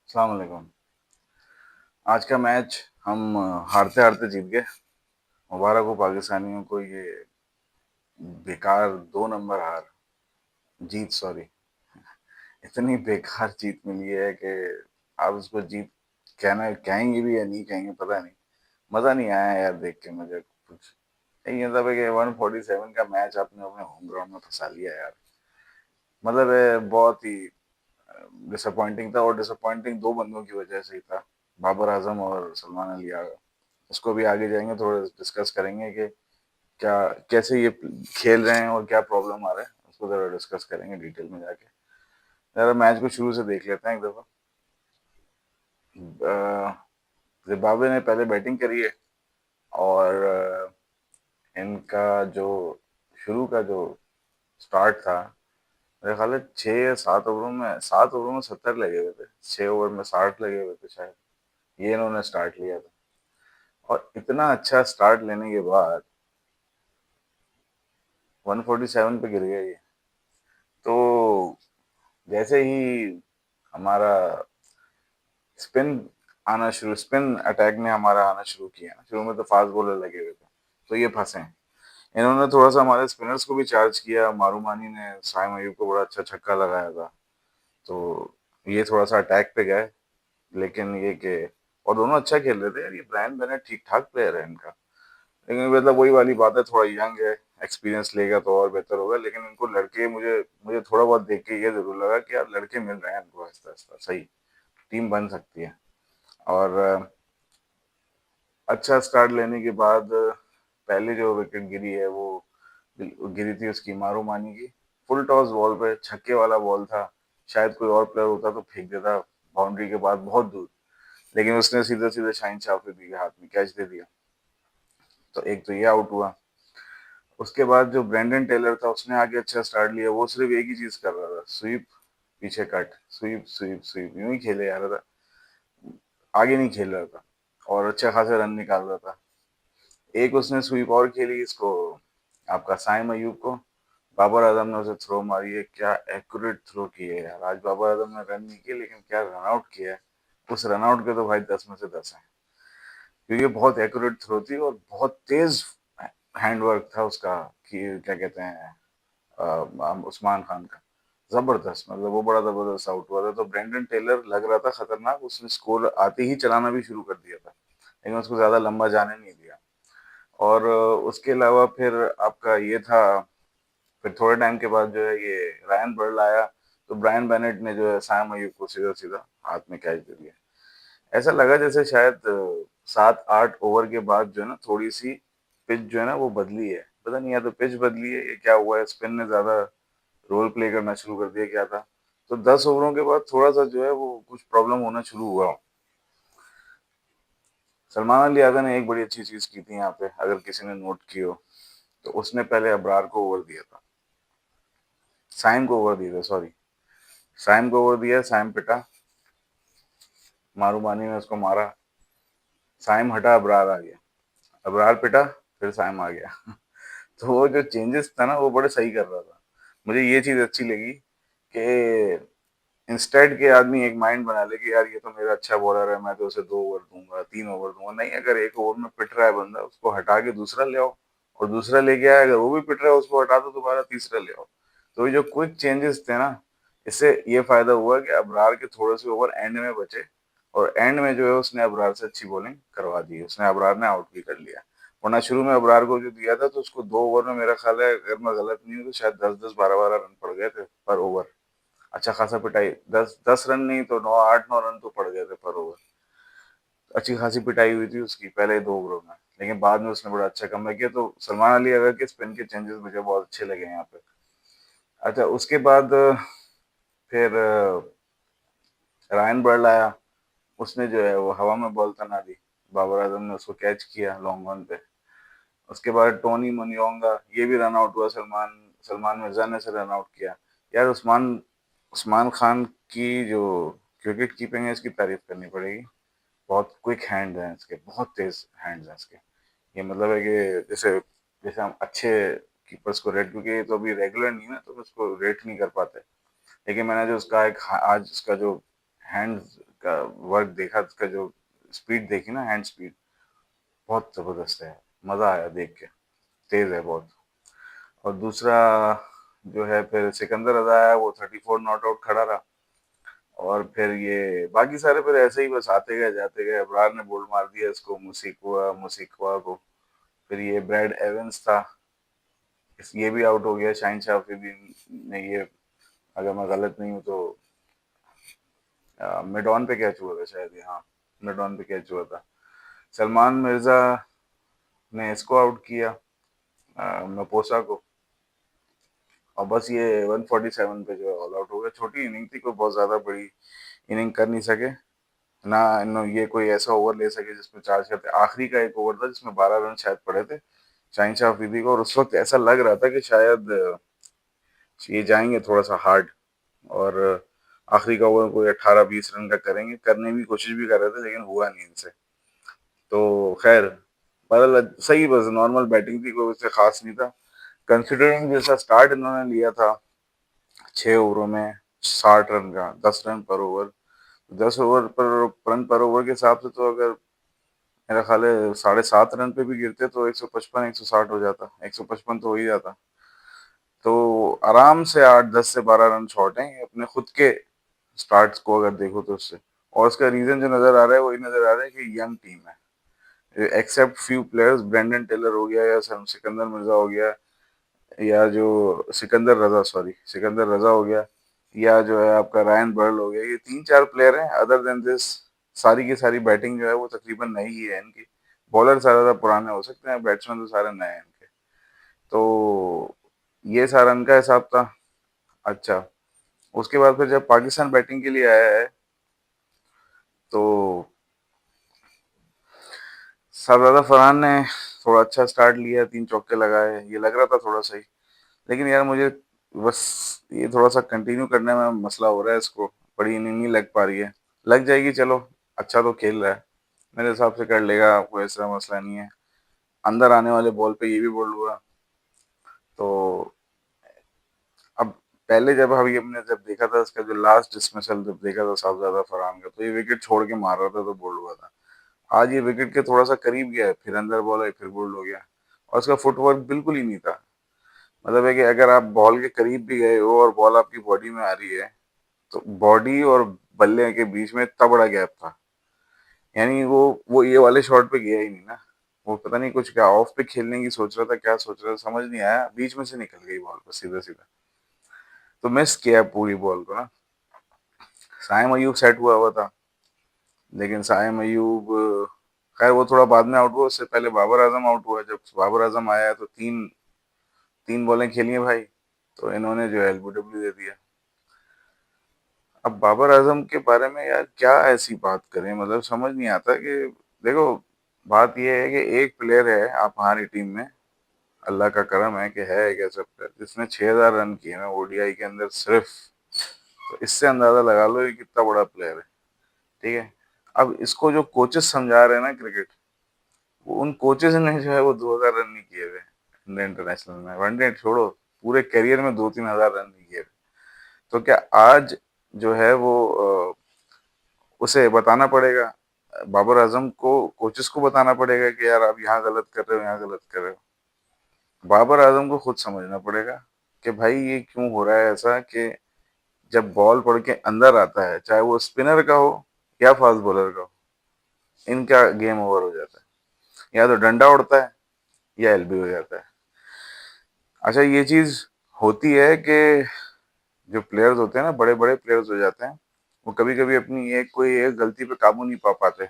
अस्सलाम वालेकुम। आज का मैच हम हारते-हारते जीत गए। मुबारक हो पाकिस्तानियों को ये बेकार 2 नंबर हार जीत सॉरी इतनी बेकार जीत मिली है कि आप उसको जीत कहना कहेंगे भी या नहीं कहेंगे पता नहीं। मज़ा नहीं आया यार देख के मुझे कुछ। ये मतलब है कि 147 का मैच आपने अपने होम ग्राउंड में फँसा लिया यार। मतलब बहुत ही डिसअपॉइंटिंग था और डिसअपॉइंटिंग 2 बंदों की वजह से ही था। बाबर आज़म और सलमान अली आगा। उसको भी आगे जाएँगे थोड़ा डिस्कस करेंगे कि क्या कैसे ये खेल रहे हैं और क्या प्रॉब्लम आ रहा है, उसको ज़रा डिस्कस करेंगे डिटेल में जाके। ज़रा मैच को शुरू से देख लेते हैं एक दफ़ा। ज़िम्बाब्वे ने पहले बैटिंग करी है और इनका जो शुरू का जो स्टार्ट था, मेरे ख़्याल है 6 या 7 ओवरों में 70 लगे हुए थे। 6 ओवर में 60 लगे हुए थे शायद। ये इन्होंने स्टार्ट लिया था और इतना अच्छा स्टार्ट लेने के बाद 147 पे गिर गया ये। तो जैसे ही हमारा स्पिन स्पिन अटैक ने हमारा आना शुरू किया। शुरू में तो फास्ट बॉलर लगे हुए थे, तो ये फंसे। इन्होंने थोड़ा सा हमारे स्पिनर्स को भी चार्ज किया। मारूमानी ने साइम अयूब को बड़ा अच्छा छक्का लगाया था, तो ये थोड़ा सा अटैक पे गए। लेकिन ये कि और दोनों अच्छा खेल रहे थे यार। ये ब्रायन बेनेट ठीक ठाक प्लेयर है इनका, लेकिन मतलब वही वाली बात है, थोड़ा यंग है। एक्सपीरियंस लेगा तो और बेहतर होगा। लेकिन इनको लड़के मुझे मुझे थोड़ा बहुत देख के ये जरूर लगा कि यार लड़के मिल रहे हैं इनको आहिस्ता आहिस्ता। सही टीम बन सकती है। और अच्छा स्टार्ट लेने के बाद पहली जो विकेट गिरी है वो गिरी थी उसकी मारूमानी की। फुल टॉस बॉल पे छक्के वाला बॉल था। शायद कोई और प्लेयर होता तो फेंक देता बाउंड्री के बाद बहुत दूर। लेकिन उसने सीधे सीधे शाइन अफरीदी के हाथ में कैच दे दिया। तो एक तो ये आउट हुआ। उसके बाद जो ब्रेंडन टेलर था उसने आगे अच्छा स्टार्ट लिया। वो सिर्फ एक ही चीज कर रहा था, स्वीप, पीछे कट, स्वीप स्वीप स्वीप, यूं ही खेले जा रहा था। आगे नहीं खेल रहा था और अच्छा खासा रन निकाल रहा था। एक उसने स्वीप और खेली इसको, आपका साइम अयूब को। बाबर आजम ने उसे थ्रो मारी है। क्या एक्यूरेट थ्रो की है यार। आज बाबर आजम ने रन नहीं किए लेकिन क्या रन आउट किया है। उस रन आउट के तो भाई 10 में से 10 है, क्योंकि बहुत एक्यूरेट थ्रो थी और बहुत तेज हैंडवर्क था उसका। कि क्या कहते हैं उस्मान खान का। जबरदस्त, मतलब वो बड़ा जबरदस्त आउट हुआ था। तो ब्रेंडन टेलर लग रहा था खतरनाक। उसने स्कोर आते ही चलाना भी शुरू कर दिया था, लेकिन उसको ज्यादा लंबा जाने नहीं दिया। और उसके अलावा फिर आपका ये था, फिर थोड़े टाइम के बाद जो है ये रायन बर्ल आया। तो ब्रायन बेनेट ने जो है सैम अयूब को सीधा सीधा हाथ में कैच दे दिया। ऐसा लगा जैसे शायद 7-8 ओवर के बाद जो है ना थोड़ी सी पिच जो है ना वो बदली है। पता नहीं, या तो पिच बदली है या क्या हुआ है, स्पिन ने ज्यादा रोल प्ले करना शुरू कर दिया क्या था। तो 10 ओवरों के बाद थोड़ा सा जो है वो कुछ प्रॉब्लम होना शुरू हुआ। सलमान अली यादव ने एक बड़ी अच्छी चीज की थी यहाँ पे, अगर किसी ने नोट की हो। तो उसने पहले अबरार को ओवर दिया था, साइम को ओवर दिया था सॉरी। साइम को ओवर दिया, साइम पिटा, मारूमानी ने उसको मारा। साइम हटा, अबरार आ गया। अबरार पिटा, फिर साइम आ गया। तो वो जो चेंजेस था ना वो बड़े सही कर रहा था। मुझे ये चीज अच्छी लगी कि इंस्टेड के आदमी एक माइंड बना ले कि यार ये तो मेरा अच्छा बॉलर है, मैं तो उसे 2 ओवर दूंगा, 3 ओवर दूंगा। नहीं, अगर एक ओवर में पिट रहा है बंदा उसको हटा के दूसरा ले आओ। और दूसरा लेके आया, अगर वो भी पिट रहा है उसको हटा दो, दोबारा तीसरा ले आओ। तो ये जो क्विक चेंजेस थे ना, इससे ये फायदा हुआ कि अबरार के थोड़े से ओवर एंड में बचे। और एंड में जो है उसने अबरार से अच्छी बॉलिंग करवा दी। उसने अबरार ने आउट भी कर लिया। वरना शुरू में अबरार को जो दिया था तो उसको 2 ओवर में मेरा ख्याल है, अगर मैं गलत नहीं हूँ तो शायद 10-10 12-12 रन पड़ गए थे पर ओवर। अच्छा खासा पिटाई, 10-10 रन नहीं तो 9 8 9 रन तो पड़ गए थे पर ओवर। अच्छी खासी पिटाई हुई थी उसकी पहले 2 ओवरों में। लेकिन बाद में उसने बड़ा अच्छा कमबैक किया। तो सलमान अली अगर के स्पिन के चेंजेस मुझे बहुत अच्छे लगे यहाँ पे। अच्छा, उसके बाद फिर रायन बर्ल आया। उसने जो है वो हवा में बॉल तना दी। बाबर आजम ने उसको कैच किया लॉन्ग ऑन पे। उसके बाद टोनी मुनियोंगा, ये भी रन आउट हुआ। सलमान सलमान मिर्जा ने से रन आउट किया। यार उस्मान उस्मान खान की जो विकेट कीपिंग है इसकी तारीफ करनी पड़ेगी। बहुत क्विक हैंड हैं इसके, बहुत तेज हैंड्स हैं इसके। ये मतलब है कि जैसे जैसे हम अच्छे कीपर्स को रेट, क्योंकि ये तो अभी रेगुलर नहीं है ना तो उसको रेट नहीं कर पाते। लेकिन मैंने जो उसका आज उसका जो हैंड का वर्क देखा, उसका जो स्पीड देखी ना, हैंड स्पीड बहुत ज़बरदस्त है। मज़ा आया देख के, तेज़ है बहुत। और दूसरा जो है फिर सिकंदर रज़ा है, वो 34 नॉट आउट खड़ा रहा। और फिर ये बाकी सारे फिर ऐसे ही बस आते गए जाते गए। अबरार ने बोल्ड मार दिया इसको, मुसीकुआ मुसीकुआ को। फिर ये ब्रैड एवंस था, ये भी आउट हो गया। शाहिन शाह अफरीदी ने ये, अगर मैं गलत नहीं हूँ तो मिड ऑन पे कैच हुआ था शायद ये, हाँ मिड ऑन पे कैच हुआ था। सलमान मिर्जा ने इसको आउट किया, मपोसा को। और बस ये 147 पे जो है ऑल आउट हो गया। छोटी इनिंग थी, कोई बहुत ज्यादा बड़ी इनिंग कर नहीं सके ना। ये कोई ऐसा ओवर ले सके जिसमें 4 छक्के। आखिरी का एक ओवर था जिसमें 12 रन शायद पड़े थे शाहिन शाह अफरीदी को, और उस वक्त ऐसा लग रहा था कि शायद ये जाएंगे थोड़ा सा हार्ड। और आखिरी का ओवर कोई 18-20 रन का करेंगे, करने की कोशिश भी कर रहे थे, लेकिन हुआ नहीं इनसे। तो खैर बदल सही, बस नॉर्मल बैटिंग थी, कोई उससे खास नहीं था। कंसिडरिंग जैसा स्टार्ट इन्होंने लिया था, 6 ओवरों में 60 रन का, 10 रन पर ओवर। 10 ओवर पर रन पर ओवर के हिसाब से तो अगर मेरा ख्याल है 7.5 रन पे भी गिरते तो 155 160 हो जाता, 155 तो हो ही जाता। तो आराम से 8 10 से 12 रन शॉर्ट हैं ये अपने खुद के स्टार्ट्स को अगर देखो तो उससे। और उसका रीजन जो नजर आ रहा है वही नजर आ रहा है कि यंग टीम है, except few players, Brendan Taylor हो गया या सिकंदर मिर्जा हो गया, या जो सिकंदर रजा, सॉरी सिकंदर रजा हो गया, या जो है आपका रायन बर्ल हो गया, ये 3 4 प्लेयर हैं। अदर देन दिस सारी की सारी बैटिंग जो है वो तकरीबन नई ही है इनकी। बॉलर सारे ज्यादा पुराने हो सकते हैं, बैट्समैन तो सारे नए हैं इनके। तो ये सारा इनका हिसाब था। अच्छा, उसके बाद फिर जब पाकिस्तान बैटिंग के लिए आया है तो सरदार फरहान ने थोड़ा अच्छा स्टार्ट लिया, 3 चौके लगाए, ये लग रहा था थोड़ा सही। लेकिन यार मुझे बस ये थोड़ा सा कंटिन्यू करने में मसला हो रहा है इसको, बड़ी इनिंग नहीं लग पा रही है। लग जाएगी चलो, अच्छा तो खेल रहा है, मेरे हिसाब से कर लेगा, कोई ऐसा मसला नहीं है। अंदर आने वाले बॉल पे ये भी बोल्ड हुआ। तो अब पहले जब हम हमने जब देखा था इसका जो लास्ट डिसमिसल जब देखा था साहबजादा फरहान का, तो ये विकेट छोड़ के मार रहा था तो बोल्ड हुआ था। आज ये विकेट के थोड़ा सा करीब गया है, फिर अंदर बॉल आई, फिर बोल्ड हो गया। और उसका फुटवर्क बिल्कुल ही नहीं था। मतलब है कि अगर आप बॉल के करीब भी गए हो और बॉल आपकी बॉडी में आ रही है, तो बॉडी और बल्ले के बीच में इतना बड़ा गैप था। यानी वो ये वाले शॉट पे गया ही नहीं ना। वो पता नहीं कुछ क्या ऑफ पे खेलने की सोच रहा था, क्या सोच रहा था समझ नहीं आया, बीच में से निकल गई बॉल को सीधा सीधा। तो मिस किया पूरी बॉल को ना। साइम अयूब सेट हुआ हुआ था, लेकिन साइम अयूब खैर वो थोड़ा बाद में आउट हुआ, उससे पहले बाबर आजम आउट हुआ। जब बाबर आजम आया तो तीन तीन बॉलें खेली हैं भाई, तो इन्होंने जो है एलबीडब्ल्यू दे दिया। अब बाबर आजम के बारे में यार क्या ऐसी बात करें, मतलब समझ नहीं आता कि देखो, बात यह है कि एक प्लेयर है आप हमारी टीम में, अल्लाह का करम है कि है एक ऐसा प्लेयर जिसने 6,000 रन किए हैं ओडीआई के अंदर सिर्फ। तो इससे अंदाजा लगा लो ये कितना बड़ा प्लेयर है। ठीक है, अब इसको जो कोचेस समझा रहे हैं ना क्रिकेट, वो उन कोचेस ने जो है वो 2,000 रन नहीं किए हुए इंडियन इंटरनेशनल में, वनडे छोड़ो, पूरे करियर में 2-3 हजार रन नहीं किए हुए। तो क्या आज जो है वो उसे बताना पड़ेगा, बाबर आजम को कोचेस को बताना पड़ेगा कि यार आप यहाँ गलत कर रहे हो, यहाँ गलत कर रहे हो। बाबर आजम को खुद समझना पड़ेगा कि भाई ये क्यों हो रहा है ऐसा कि जब बॉल पड़ के अंदर आता है, चाहे वो स्पिनर का हो या फास्ट बॉलर का हो, इनका गेम ओवर हो जाता है। या तो डंडा उड़ता है या एलबी हो जाता है। अच्छा, ये चीज होती है कि जो प्लेयर्स होते हैं ना, बड़े बड़े प्लेयर्स हो जाते हैं, वो कभी कभी अपनी एक कोई एक गलती पे काबू नहीं पा पाते,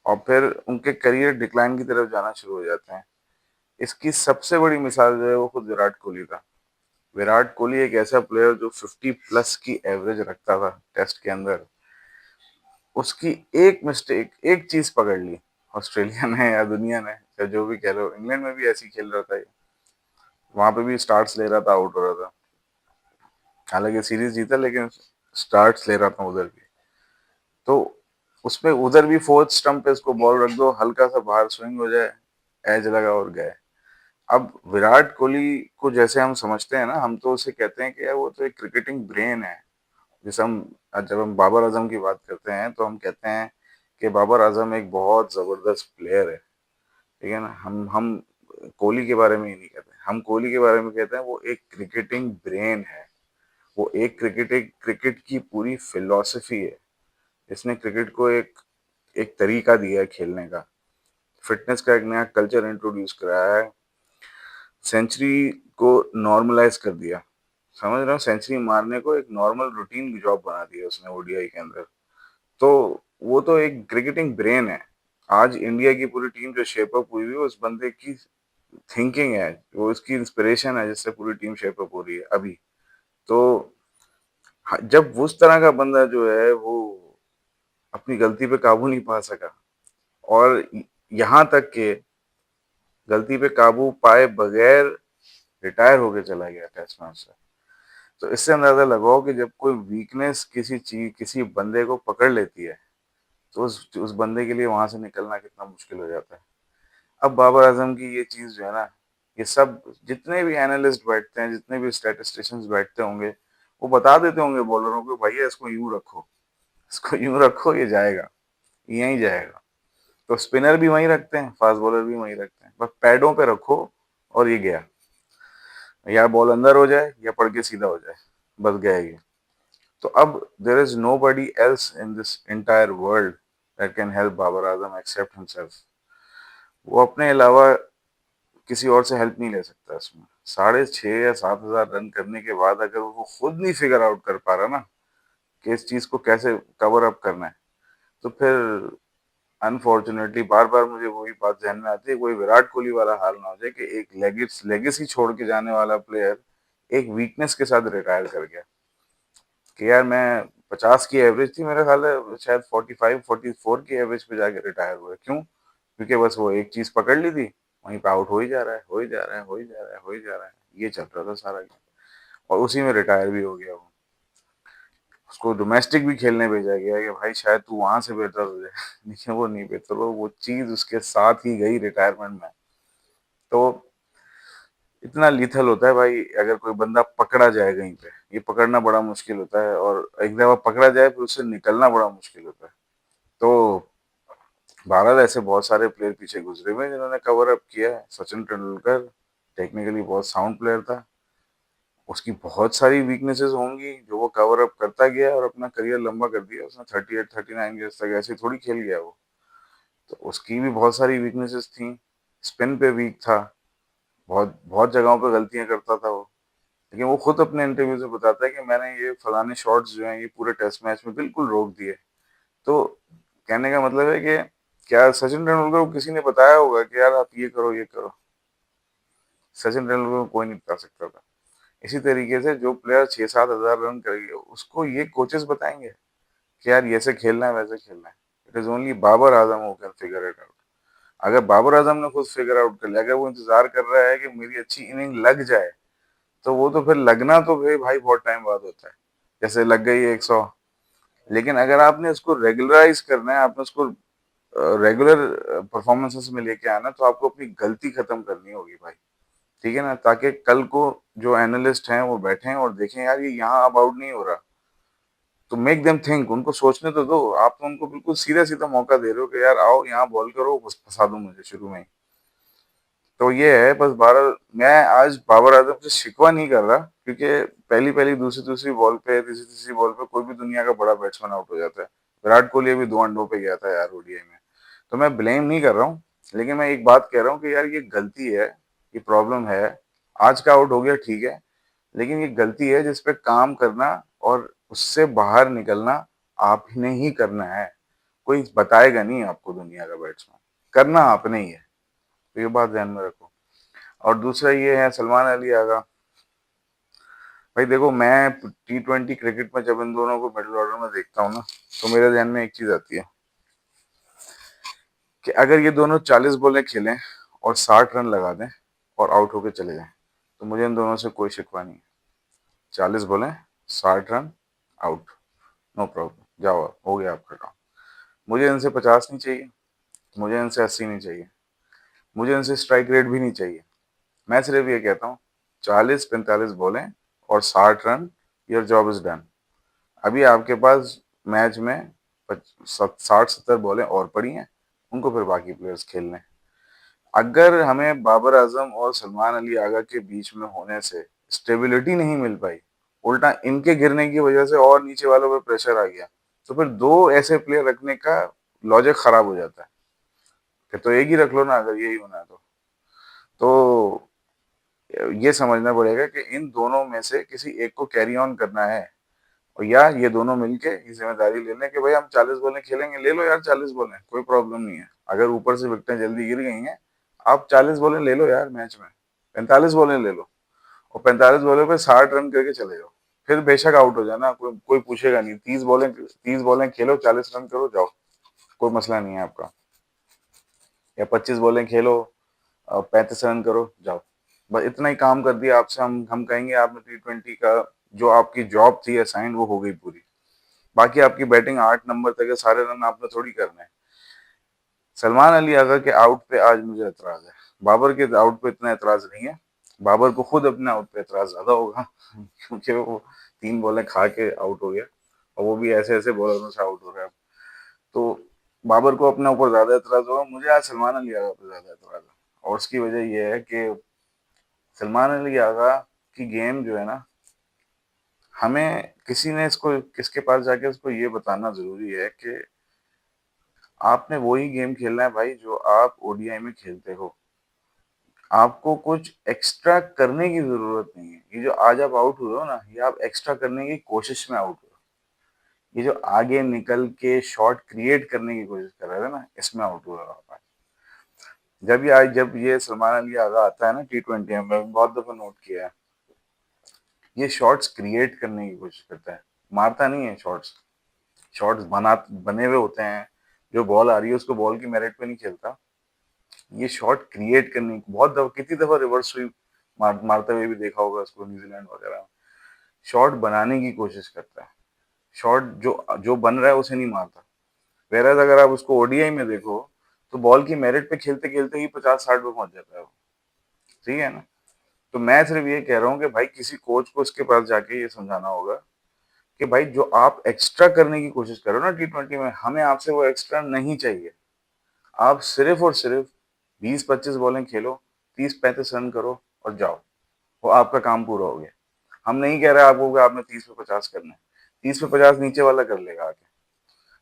और फिर उनके करियर डिक्लाइन की तरफ जाना शुरू हो जाते हैं। इसकी सबसे बड़ी मिसाल जो है वो खुद विराट कोहली था। विराट कोहली एक ऐसा प्लेयर जो 50+ की एवरेज रखता था टेस्ट के अंदर। उसकी एक मिस्टेक, एक चीज पकड़ ली ऑस्ट्रेलिया ने या दुनिया ने, या जो भी कह लो, इंग्लैंड में भी ऐसे ही खेल रहा था ये, वहां पे भी स्टार्ट्स ले रहा था, आउट हो रहा था। हालांकि सीरीज जीता, लेकिन स्टार्ट्स ले रहा था उधर भी। तो उसमें उधर भी फोर्थ स्टंप पे इसको बॉल रख दो, हल्का सा बाहर स्विंग हो जाए, एज लगा और गए। अब विराट कोहली को जैसे हम समझते हैं ना, हम तो उसे कहते हैं कि यार वो तो एक क्रिकेटिंग ब्रेन है, जैसे हम जब हम बाबर आजम की बात करते हैं तो हम कहते हैं कि बाबर आजम एक बहुत जबरदस्त प्लेयर है। ठीक है ना, हम कोहली के बारे में ही नहीं कहते, हम कोहली के बारे में कहते हैं वो एक क्रिकेटिंग ब्रेन है। वो एक क्रिकेट की पूरी फिलॉसफी है। इसने क्रिकेट को एक एक तरीका दिया है खेलने का, फिटनेस का एक नया कल्चर इंट्रोड्यूस कराया है, सेंचुरी को नॉर्मलाइज कर दिया। समझ रहे हो, सेंचुरी मारने को एक नॉर्मल रूटीन जॉब बना दिया उसने ओडीआई के अंदर। तो वो तो एक क्रिकेटिंग ब्रेन है। आज इंडिया की पूरी टीम जो शेप अप हुई हुई है उस बंदे की थिंकिंग है, वो उसकी इंस्पिरेशन है जिससे पूरी टीम शेप अप हो रही है अभी। तो जब उस तरह का बंदा जो है वो अपनी गलती पे काबू नहीं पा सका, और यहाँ तक के गलती पे काबू पाए बगैर रिटायर होके चला गया टेस्ट मैच से, तो इससे अंदाजा लगाओ कि जब कोई वीकनेस किसी चीज किसी बंदे को पकड़ लेती है तो उस बंदे के लिए वहां से निकलना कितना मुश्किल हो जाता है। अब बाबर आजम की ये चीज जो है ना, ये सब जितने भी एनालिस्ट बैठते हैं, जितने भी स्टैटिस्टिशियंस बैठते होंगे, वो बता देते होंगे बॉलरों को, भैया इसको यूं रखो, इसको यूं रखो, ये जाएगा, यहीं जाएगा। तो स्पिनर भी वहीं रखते हैं, फास्ट बॉलर भी वहीं रखते हैं, बस पैडों पे रखो और ये गया, या बॉल अंदर हो जाए या पड़ के सीधा हो जाए, बस गया ये। तो अब there is nobody else in this entire world that can help Babar Azam except himself. वो अपने अलावा किसी और से हेल्प नहीं ले सकता इसमें। 6,500 या 7,000 रन करने के बाद अगर वो खुद नहीं फिगर आउट कर पा रहा ना कि इस चीज को कैसे कवर अप करना है, तो फिर अनफॉर्चुनेटली बार बार मुझे वही बात ध्यान में आती है, कोई विराट कोहली वाला हाल ना हो जाए कि एक लेगेसी छोड़ के जाने वाला प्लेयर एक वीकनेस के साथ रिटायर कर गया कि यार मैं 50 की एवरेज थी मेरा ख्याल है, शायद 45-44 की एवरेज पे जाके रिटायर हुआ। क्यों? क्योंकि बस वो एक चीज पकड़ ली थी, वहीं पे आउट हो ही जा रहा है, हो ही जा रहा है, हो ही जा रहा है, हो ही जा रहा है, ये चल रहा था सारा गेम, और उसी में रिटायर भी हो गया वो। उसको डोमेस्टिक भी खेलने भेजा गया कि भाई शायद तू वहां से बेहतर हो जाए लेकिन वो नहीं बेहतर हुआ, वो चीज उसके साथ ही गई रिटायरमेंट में। तो इतना लीथल होता है भाई, अगर कोई बंदा पकड़ा जाए कहीं पे, ये पकड़ना बड़ा मुश्किल होता है, और एक दफा पकड़ा जाए फिर उससे निकलना बड़ा मुश्किल होता है। तो भारत ऐसे बहुत सारे प्लेयर पीछे गुजरे हुए हैं जिन्होंने कवर अप किया है। सचिन तेंदुलकर टेक्निकली बहुत साउंड प्लेयर था, उसकी बहुत सारी वीकनेसेस होंगी जो वो कवर अप करता गया और अपना करियर लंबा कर दिया उसने। 38-39 ईयर्स तक ऐसे थोड़ी खेल गया वो। तो उसकी भी बहुत सारी वीकनेसेस थी। स्पिन पे वीक था, बहुत बहुत जगहों पे गलतियां करता था वो। लेकिन वो खुद अपने इंटरव्यूज में बताता है कि मैंने ये फलाने शॉट्स जो हैं ये पूरे टेस्ट मैच में बिल्कुल रोक दिए। तो कहने का मतलब है कि क्या सचिन तेंदुलकर को किसी ने बताया होगा कि यार आप ये करो, ये करो? सचिन तेंदुलकर को कोई नहीं बता सकता था। इसी तरीके से जो प्लेयर 6-7 हजार रन करेंगे उसको ये कोचेस बताएंगे कि यार ऐसे खेलना है, वैसे खेलना है। It is only Babar Azam who can figure it out. अगर बाबर आजम ने खुद फिगर आउट कर लिया, अगर वो इंतजार कर रहा है कि मेरी अच्छी इनिंग लग जाए, तो वो तो फिर लगना तो फिर भाई बहुत टाइम बाद होता है, जैसे लग गई 100। लेकिन अगर आपने उसको रेगुलराइज करना है, आपने उसको रेगुलर परफॉर्मेंसेस में लेके आना, तो आपको अपनी गलती खत्म करनी होगी भाई। ठीक है ना, ताकि कल को जो एनालिस्ट हैं वो बैठे और देखें यार ये यहाँ अब आउट नहीं हो रहा, तो मेक देम थिंक, उनको सोचने तो दो। आप तो उनको बिल्कुल सीधा सीधा मौका दे रहे हो कि यार आओ यहाँ बॉल करो, बस फंसा दो मुझे शुरू में ही। तो ये है बस भारत। मैं आज बाबर आजम से शिकवा नहीं कर रहा, क्योंकि पहली पहली दूसरी दूसरी बॉल पे, तीसरी तीसरी बॉल पे कोई भी दुनिया का बड़ा बैट्समैन आउट हो जाता है। विराट कोहली अभी 2 अंडों पे गया था यार ओडीआई में। तो मैं ब्लेम नहीं कर रहा हूँ, लेकिन मैं एक बात कह रहा हूँ कि यार ये गलती है, ये प्रॉब्लम है। आज का आउट हो गया ठीक है, लेकिन ये गलती है जिस पे काम करना और उससे बाहर निकलना आप ने ही करना है। कोई बताएगा नहीं आपको दुनिया का बैट्समैन, करना आपने ही है। तो ये बात ध्यान में रखो। और दूसरा ये है सलमान अली आगा। भाई देखो, मैं T20 क्रिकेट में जब इन दोनों को मिडिल ऑर्डर में देखता हूँ ना, तो मेरे ध्यान में एक चीज आती है कि अगर ये दोनों 40 बॉलें खेलें और 60 रन लगा दें और आउट होके चले जाएं, तो मुझे इन दोनों से कोई शिकवा नहीं है। 40 बॉलें, 60 रन, आउट, नो प्रॉब्लम, जाओ आप, हो गया आपका काम। मुझे इनसे 50 नहीं चाहिए, मुझे इनसे 80 नहीं चाहिए, मुझे इनसे स्ट्राइक रेट भी नहीं चाहिए। मैं सिर्फ ये कहता हूँ 40-45 बॉलें और 60 run, your job is done. अभी आपके पास मैच में 60-70 बॉलें और पड़ी हैं, उनको फिर बाकी प्लेयर्स खेलने हैं। अगर हमें बाबर आजम और सलमान अली आगा के बीच में होने से स्टेबिलिटी नहीं मिल पाई, उल्टा इनके गिरने की वजह से और नीचे वालों पर प्रेशर आ गया, तो फिर दो ऐसे प्लेयर रखने का लॉजिक खराब हो जाता है। फिर तो एक ही रख लो ना, अगर यही होना है तो ये समझना पड़ेगा कि इन दोनों में से किसी एक को कैरी ऑन करना है, और या ये दोनों मिलके ये जिम्मेदारी ले लें कि भाई हम 40 बॉलें खेलेंगे, ले लो यार 40 बॉलें, कोई प्रॉब्लम नहीं है। अगर ऊपर से विकेटें जल्दी गिर गई हैं, आप 40 बॉलें ले लो यार मैच में, 45 बॉलें ले लो, और 45 बॉलों पे 60 रन करके चले जाओ। फिर बेशक आउट हो जाना, कोई कोई पूछेगा नहीं। 30 बॉलें खेलो, 40 रन करो, जाओ, कोई मसला नहीं है आपका। या 25 बॉलें खेलो, 35 रन करो, जाओ। बस इतना ही काम कर दिया आपसे, हम कहेंगे आपने T20 का जो आपकी जॉब थी असाइन वो हो गई पूरी। बाकी आपकी बैटिंग 8 नंबर तक है, सारे रन आपने थोड़ी करने हैं। सलमान अली अगर के आउट पे आज मुझे एतराज है, बाबर के आउट पे इतना एतराज नहीं है। बाबर को खुद अपने आउट पे एतराज ज्यादा होगा क्योंकि वो 3 बॉलें खा के आउट हो गया, और वो भी ऐसे ऐसे बॉलरों से आउट हो रहा है। तो बाबर को अपने ऊपर ज्यादा एतराज होगा, मुझे आज सलमान अली आगा पे ज्यादा एतराज है। और उसकी वजह यह है कि सलमान अली आगा की गेम जो है ना, हमें किसी ने इसको किसके पास जाके उसको ये बताना जरूरी है कि आपने वही गेम खेलना है भाई जो आप ओडीआई में खेलते हो। आपको कुछ एक्स्ट्रा करने की जरूरत नहीं है। ये जो आज आप आउट हुए हो ना, ये आप एक्स्ट्रा करने की कोशिश में आउट हुए हो। ये जो आगे निकल के शॉट क्रिएट करने की कोशिश कर रहे थे ना, इसमें आउट हुए हो आप। जब ये सलमान अली आगा आता है ना T20 में, मैंने बहुत दफा नोट किया है, ये शॉट्स क्रिएट करने की कोशिश करता है, मारता नहीं है शॉट्स। शॉट्स बने हुए होते हैं, जो बॉल आ रही है उसको बॉल की मेरिट पे नहीं खेलता। ये शॉट क्रिएट करने की बहुत दफा, कितनी दफा रिवर्स स्वीप मारते हुए भी देखा होगा उसको न्यूजीलैंड वगैरह में। शॉट बनाने की कोशिश करता है, शॉट जो जो बन रहा है उसे नहीं मारता। वेरएज अगर आप उसको ओडीआई में देखो, तो बॉल की मेरिट पे खेलते खेलते ही 50-60 पे पहुंच जाता है वो। ठीक है ना? तो मैं सिर्फ ये कह रहा हूँ कि भाई किसी कोच को उसके पास जाके ये समझाना होगा कि भाई जो आप एक्स्ट्रा करने की कोशिश करो ना T20 में, हमें आपसे वो एक्स्ट्रा नहीं चाहिए। आप सिर्फ और सिर्फ 20-25 बॉलें खेलो, 30-35 रन करो और जाओ, वो आपका काम पूरा हो गया। हम नहीं कह रहे आपको कि आपने 30 पे 50 करना है, 30 पे 50 नीचे वाला कर लेगा आके।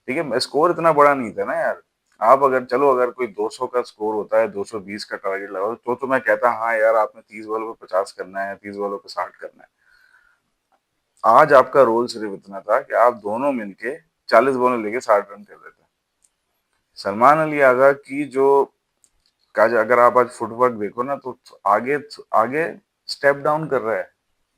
ठीक है, स्कोर इतना बड़ा नहीं था ना यार। आप अगर चलो, अगर कोई 200 का स्कोर होता है, 220 का टारगेट लगा तो मैं कहता हाँ यार आपने 30 बॉलों पे 50 करना है, 30 बॉलों पे 60 करना है। आज आपका रोल सिर्फ इतना था कि आप दोनों मिलके 40 बॉलें लेके 60 रन कर देते। सलमान अली आगा की जो काज अगर आप आज फुटवर्क देखो ना, तो आगे आगे स्टेप डाउन कर रहा है।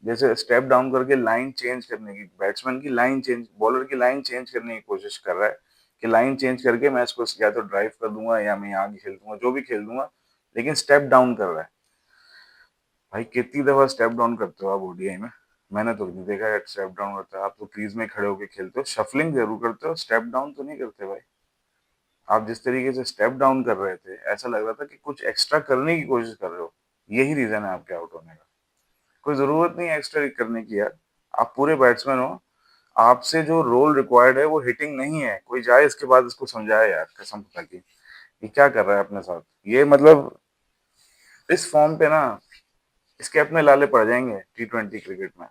जैसे स्टेप डाउन करके लाइन चेंज करने की, बैट्समैन की लाइन चेंज, बॉलर की लाइन चेंज करने की कोशिश कर रहा है कि लाइन चेंज करके मैं इसको या तो ड्राइव कर दूंगा या मैं यहाँ खेल दूंगा, जो भी खेल दूंगा, लेकिन स्टेप डाउन कर रहा है। भाई कितनी दफा स्टेप डाउन करते हो आप ओडीआई में? मैंने तो नहीं देखा है स्टेप डाउन करते हो। आप तो क्रीज में खड़े होकर खेलते हो, शफलिंग जरूर करते हो, स्टेप डाउन तो नहीं करते भाई। आप जिस तरीके से स्टेप डाउन कर रहे थे, ऐसा लग रहा था कि कुछ एक्स्ट्रा करने की कोशिश कर रहे हो। यही रीजन है आपके आउट होने का। कोई जरूरत नहीं है एक्स्ट्रा करने की यार। आप पूरे बैट्समैन हो, आपसे जो रोल रिक्वायर्ड है वो हिटिंग नहीं है। कोई जाए इसके बाद इसको समझाए यार, कसम खुदा की, ये क्या कर रहा है अपने साथ। ये मतलब इस फॉर्म पे ना, इसके अपने लाले पड़ जाएंगे T20 क्रिकेट में,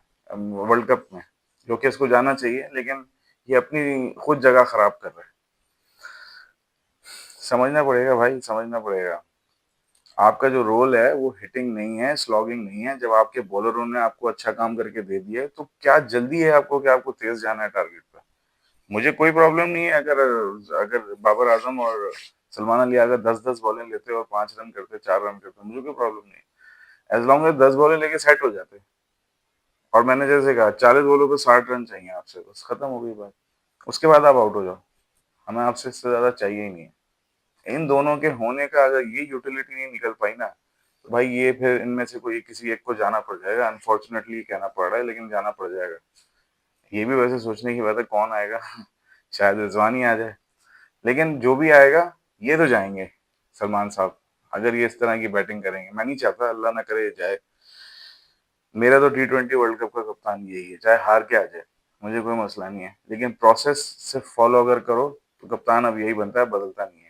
वर्ल्ड कप में, जो कि इसको जाना चाहिए, लेकिन ये अपनी खुद जगह खराब कर रहा है। समझना पड़ेगा भाई, समझना पड़ेगा। आपका जो रोल है वो हिटिंग नहीं है, स्लॉगिंग नहीं है। जब आपके बॉलरों ने आपको अच्छा काम करके दे दिया है, तो क्या जल्दी है आपको कि आपको तेज जाना है टारगेट पे? मुझे कोई प्रॉब्लम नहीं है अगर अगर बाबर आजम और सलमान अली अगर 10-10 बॉलें लेते और 5 रन करते, 4 रन करते, मुझे कोई प्रॉब्लम नहीं है, एज लॉन्ग एज 10 बॉलें लेके सेट हो जाते। और मैंने जैसे कहा 40 बॉलों पे 60 रन चाहिए आपसे, बस खत्म हो गई बात। उसके बाद आप आउट हो जाओ, हमें आपसे इससे ज्यादा चाहिए ही नहीं है। इन दोनों के होने का अगर ये यूटिलिटी नहीं निकल पाई ना, तो भाई ये फिर इनमें से कोई किसी एक को जाना पड़ जाएगा। अनफॉर्चुनेटली कहना पड़ रहा है, लेकिन जाना पड़ जाएगा। ये भी वैसे सोचने की बात है कौन आएगा शायद रिजवान ही आ जाए, लेकिन जो भी आएगा ये तो जाएंगे सलमान साहब। अगर ये इस तरह की बैटिंग करेंगे, मैं नहीं चाहता, अल्लाह ना करे जाए। मेरा तो T20 वर्ल्ड कप का कप्तान यही है, चाहे हार के आ जाए। मुझे कोई मसला नहीं है, लेकिन प्रोसेस से फॉलो अगर करो तो कप्तान अब यही बनता है, बदलता नहीं है।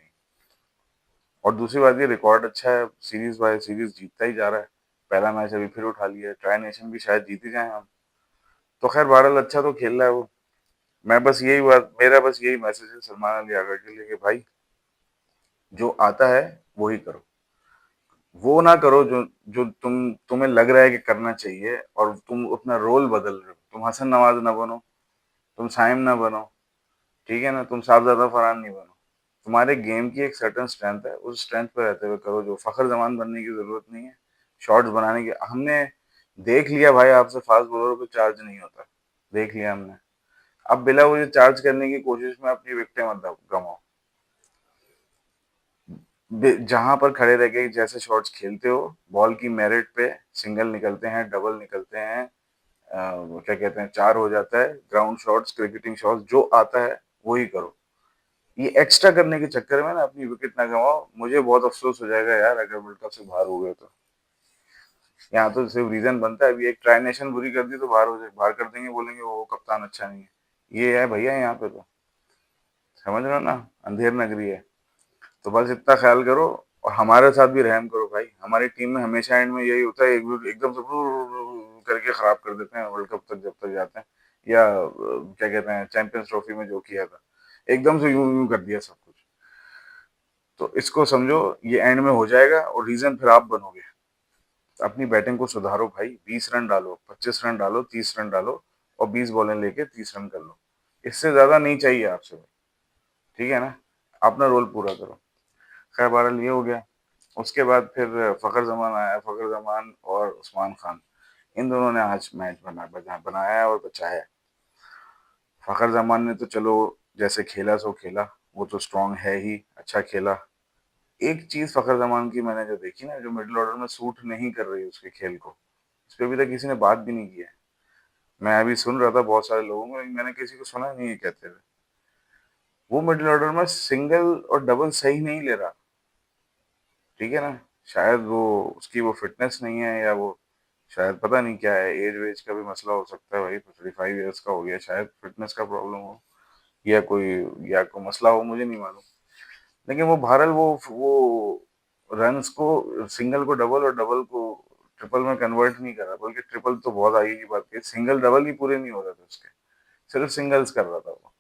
और दूसरी बात, ये रिकॉर्ड अच्छा है, सीरीज बाय सीरीज जीतता ही जा रहा है। पहला मैच अभी फिर उठा लिया है, ट्राई नेशन भी शायद जीत ही जाए हम। तो खैर बहरहाल अच्छा तो खेल रहा है वो। मैं बस यही बात, मेरा बस यही मैसेज है सलमान अली आगा के लिए कि भाई जो आता है वो ही करो। वो ना करो जो जो तुम्हें लग रहा है कि करना चाहिए, और तुम अपना रोल बदल रहे हो। तुम हसन नवाज ना बनो, तुम साइम ना बनो, ठीक है ना, तुम साहबजादा फरहान नहीं बनो। तुम्हारे गेम की एक सर्टेन स्ट्रेंथ है, उस स्ट्रेंथ पे रहते हुए करो। जो फखर जमान बनने की जरूरत नहीं है, शॉट्स बनाने की। हमने देख लिया भाई, आपसे फास्ट बॉलर पे चार्ज नहीं होता, देख लिया हमने। अब बिला वजह चार्ज करने की कोशिश में अपनी विकेटें मत गवाओ। जहां पर खड़े रह के जैसे शॉट्स खेलते हो, बॉल की मेरिट पे सिंगल निकलते हैं, डबल निकलते हैं, क्या कहते हैं, चार हो जाता है, ग्राउंड शॉट्स, क्रिकेटिंग शॉट्स, जो आता है वही करो। ये एक्स्ट्रा करने के चक्कर में ना अपनी विकेट ना गवाओ। मुझे बहुत अफसोस हो जाएगा यार अगर वर्ल्ड कप से बाहर हो गए तो। यहाँ तो सिर्फ रीजन बनता है, अभी एक ट्राई नेशन बुरी कर दी तो बाहर हो जाए, बाहर कर देंगे, बोलेंगे वो कप्तान अच्छा नहीं है। ये है भैया यहाँ पे तो, समझ रहे हो ना, अंधेर नगरी है। तो बस इतना ख्याल करो, और हमारे साथ भी रहम करो भाई। हमारी टीम में हमेशा एंड में यही होता है, एकदम से करके खराब कर देते हैं वर्ल्ड कप तक जब तक जाते हैं। या क्या कहते हैं, चैंपियंस ट्रॉफी में जो किया था, एकदम से यूं यूं कर दिया सब कुछ। तो इसको समझो, ये एंड में हो जाएगा, और रीजन फिर आप बनोगे। अपनी बैटिंग को सुधारो भाई, 20 रन डालो, 25 रन डालो, 30 रन डालो, और 20 बॉलें लेके 30 रन कर लो। इससे ज्यादा नहीं चाहिए आपसे भाई, ठीक है ना। अपना रोल पूरा करो। खैर बहरहाल ये हो गया। उसके बाद फिर फखर जमान आया, फखर जमान और उस्मान खान, इन दोनों ने आज मैच बनाया और बचाया। फखर जमान ने तो चलो जैसे खेला सो खेला, वो तो स्ट्रांग है ही, अच्छा खेला। एक चीज फखर जमान की मैंने जो देखी ना, जो मिडिल ऑर्डर में सूट नहीं कर रही उसके खेल को, इस पे अभी तक किसी ने बात भी नहीं की है। मैं अभी सुन रहा था बहुत सारे लोगों को, लेकिन मैंने किसी को सुना नहीं है कहते हुए। वो मिडिल ऑर्डर में सिंगल और डबल सही नहीं ले रहा, ठीक है ना। शायद वो, उसकी वो फिटनेस नहीं है, या वो शायद पता नहीं क्या है, एज वेज का भी मसला हो सकता है भाई, 35 ईयर्स का हो गया, शायद फिटनेस का प्रॉब्लम हो, या कोई, या कोई मसला हो, मुझे नहीं मालूम। लेकिन वो बहरहाल वो रन्स को, सिंगल को डबल और डबल को ट्रिपल में कन्वर्ट नहीं कर रहा, बल्कि ट्रिपल तो बहुत आगे की बात है, सिंगल डबल ही पूरे नहीं हो रहे थे उसके, सिर्फ सिंगल्स कर रहा था वो।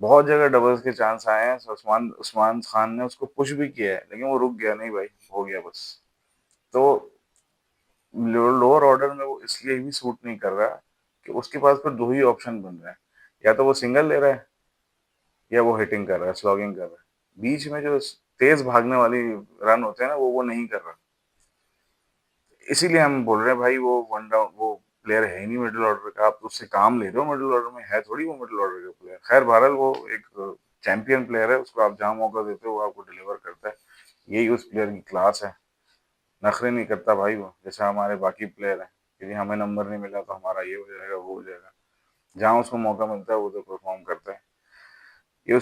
बहुत जगह डबल्स के चांस आए हैं, so उस्मान उस्मान खान ने उसको पुश भी किया है, लेकिन वो रुक गया, नहीं भाई हो गया बस। तो लोअर ऑर्डर में वो इसलिए भी सूट नहीं कर रहा कि उसके पास फिर दो ही ऑप्शन बन रहे हैं, या तो वो सिंगल ले रहा है, या वो हिटिंग कर रहा है, स्लॉगिंग कर रहा है। बीच में जो तेज भागने वाली रन होते हैं ना, वो नहीं कर रहा। इसीलिए हम बोल रहे हैं भाई, वो वन डाउन वो प्लेयर है ही नहीं मिडिल ऑर्डर का। आप उससे काम ले रहे हो, मिडिल ऑर्डर में है थोड़ी वो मिडिल ऑर्डर का प्लेयर। खैर बहरहाल वो एक चैंपियन प्लेयर है, उसको आप जहाँ मौका देते हो वो आपको डिलीवर करता है। यही उस प्लेयर की क्लास है। नखरे नहीं करता भाई वो, जैसे हमारे बाकी प्लेयर हैं, यदि हमें नंबर नहीं मिला तो हमारा ये हो जाएगा, वो हो जाएगा। जहाँ उसको मौका मिलता है वो तो परफॉर्म करता है। ये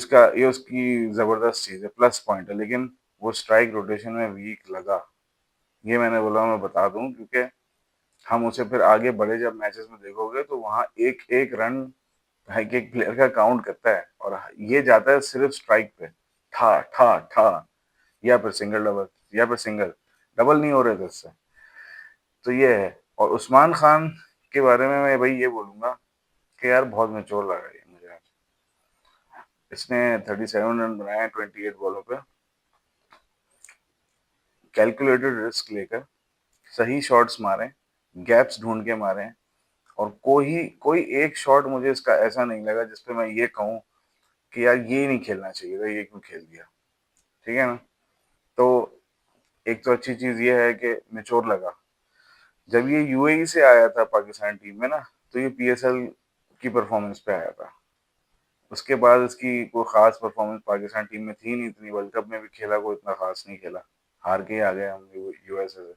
उसकी जबरदस्त चीज है, प्लस पॉइंट है। लेकिन वो स्ट्राइक रोटेशन में वीक लगा, ये मैंने बोला मैं बता दूं, क्योंकि हम उसे फिर आगे बड़े जब मैचेस में देखोगे तो वहां एक एक रन एक एक प्लेयर का काउंट करता है, और ये जाता है सिर्फ स्ट्राइक पे, ठा ठा ठा, या फिर सिंगल डबल, या फिर सिंगल डबल नहीं हो रहे थे उससे। तो ये है। और उस्मान खान के बारे में मैं भाई ये बोलूंगा कि यार बहुत मेच्योर लगा ये मुझे आज। इसने 37 रन बनाए 28 बॉलों पे, कैलकुलेटेड रिस्क लेकर, सही शॉट्स मारे, गैप्स ढूंढ के मारे। और कोई कोई एक शॉट मुझे इसका ऐसा नहीं लगा जिसपे मैं ये कहूँ कि यार ये नहीं खेलना चाहिए था, ये क्यों खेल दिया, ठीक है ना। तो एक तो अच्छी चीज ये है कि मेच्योर लगा। जब ये यूएई से आया था पाकिस्तान टीम में ना, तो ये पीएसएल की परफॉर्मेंस पे आया था। उसके बाद इसकी कोई खास परफॉर्मेंस पाकिस्तान टीम में थी नहीं, इतनी वर्ल्ड कप में भी खेला, कोई इतना खास नहीं खेला, हार के ही आ गए हम यूएसए से।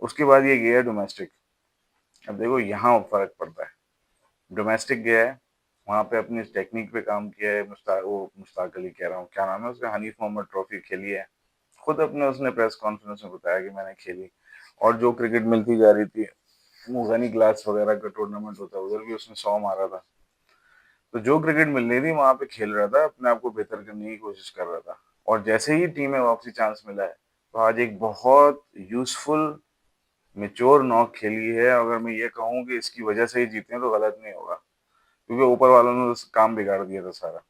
उसके बाद ये गया डोमेस्टिक। अब देखो यहाँ फर्क पड़ता है। डोमेस्टिक गया है, वहां पे अपनी टेक्निक पे काम किया है। मुश्ताक अली कह रहा हूँ, क्या नाम है उसका, हनीफ मोहम्मद ट्रॉफी खेली है। खुद अपने उसने प्रेस कॉन्फ्रेंस में बताया कि मैंने खेली, और जो क्रिकेट मिलती जा रही थी मुगनी ग्लास वगैरह का टूर्नामेंट होता है, उधर भी उसने 100 मारा था। तो जो क्रिकेट मिल रही थी वहां पे खेल रहा था, अपने आप को बेहतर करने की कोशिश कर रहा था। और जैसे ही टीम में वापसी चांस मिला है, तो आज एक बहुत यूजफुल मेच्योर नॉक खेली है। अगर मैं ये कहूँ कि इसकी वजह से ही जीते हैं तो गलत नहीं होगा, क्योंकि ऊपर वालों ने उस काम बिगाड़ दिया था सारा।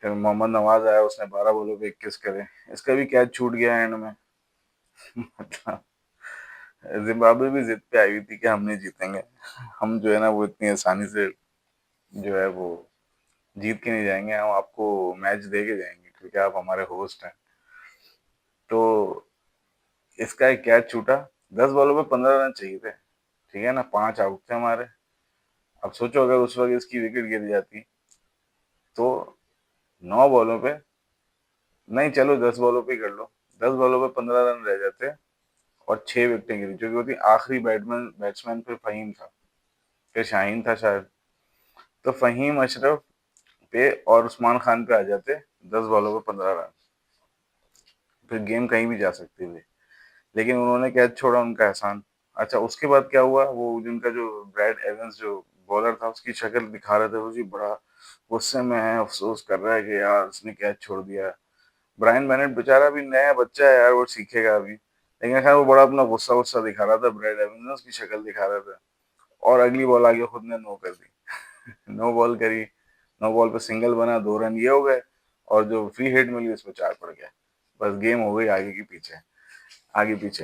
फिर मोहम्मद नवाज आया, उसने 12 बॉलों पे 21 करे। इसका भी कैच छूट गया एंड में। मतलब जिम्बाब्वे भी जिद पे आई हुई थी कि हम नहीं जीतेंगे, हम जो है ना वो इतनी आसानी से जो है वो जीत के नहीं जाएंगे, हम आपको मैच दे के जाएंगे क्योंकि आप हमारे होस्ट हैं। तो इसका एक कैच छूटा। 10 बॉलों पे 15 रन चाहिए थे, ठीक है ना, 5 आउट थे हमारे। अब सोचो अगर उस वक्त इसकी विकेट गिर जाती तो 9 बॉलों पे, नहीं चलो 10 बॉलों पे ही कर लो, 10 बॉलों पे 15 रन रह जाते और 6 विकेटें गिरी, जो कि होती आखिरी बैट्समैन बैट्समैन फिर फहीम था, फिर शाहीन था शायद। तो फहीम अशरफ पे और उस्मान खान पे आ जाते 10 बॉलों पे 15 रन, फिर गेम कहीं भी जा सकती थी। लेकिन उन्होंने कैच छोड़ा, उनका एहसान। अच्छा, उसके बाद क्या हुआ, वो जिनका जो ब्रैड एवंस जो बॉलर था, उसकी शक्ल दिखा रहे थे, वो जी बड़ा गुस्से में है, अफसोस कर रहा है कि यार उसने कैच छोड़ दिया। ब्रायन बेनेट बेचारा भी नया बच्चा है यार, वो सीखेगा अभी। लेकिन खैर वो बड़ा अपना गुस्सा गुस्सा दिखा रहा था, ब्रैड एवंस ने उसकी शक्ल दिखा रहा था। और अगली बॉल आगे खुद ने नो कर दी। नो बॉल करी, नो बॉल पे सिंगल बना, 2 रन ये हो गए, और जो फ्री हिट मिली उसमें 4 पड़ गया। बस गेम हो गई आगे की पीछे, आगे पीछे।